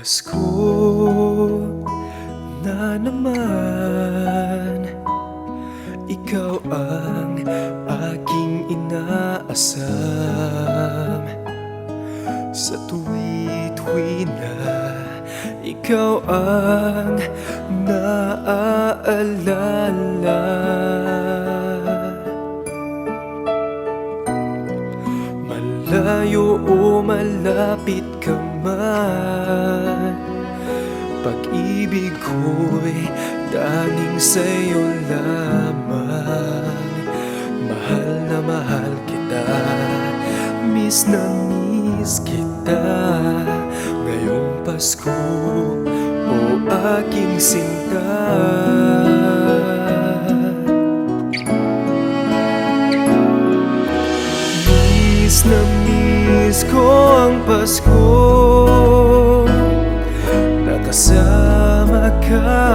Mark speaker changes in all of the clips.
Speaker 1: Pasko na naman, ikaw ang aking inaasam. Sa tuwi-tuwi na ikaw ang naaalala. Malayo o malapit ka man, pag-ibig ko'y tanging sa'yo lamang. Mahal na mahal kita, miss na miss kita. Ngayong Pasko, o aking sinta. Miss na miss ko ang Pasko, nakasama ka,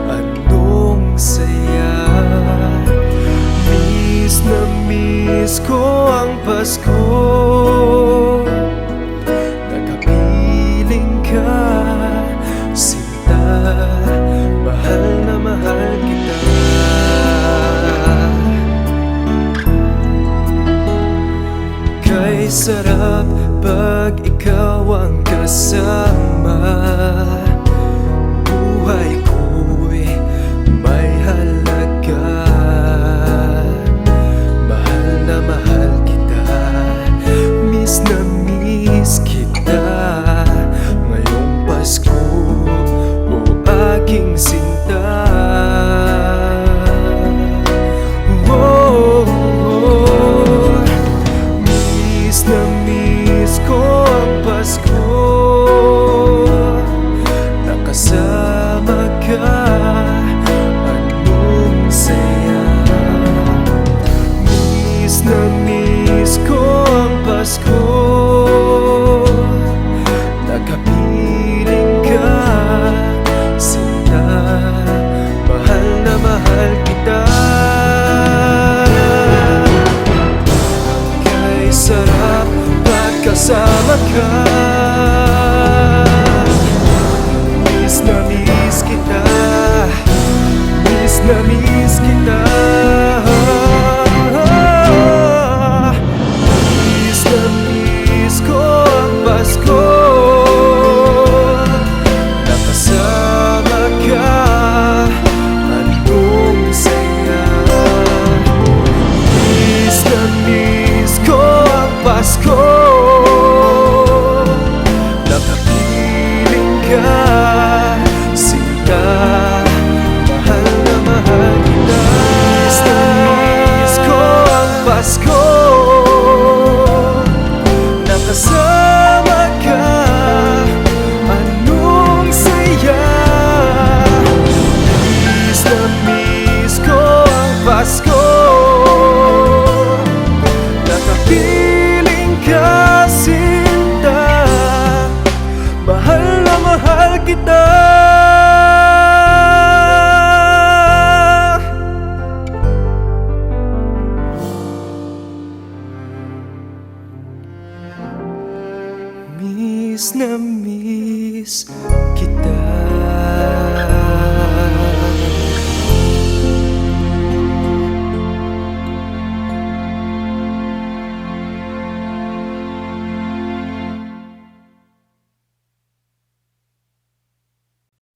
Speaker 1: anong saya. Miss na miss ko ang Pasko, nakapiling ka, sinta, mahal na mahal kita. Kay sarap pag ikaw ang kasama, buhay ko'y may halaga. Mahal na mahal kita, miss na miss kita. Ngayong Pasko, o aking sinta. Miss na miss ko ang Pasko, nakasama ka, anong saya. Miss na miss ko ang Pasko, nakapiling ka, sinta, mahal na mahal kita. Kay sarap pagkasama ka, miss na miss kita, miss na miss kita.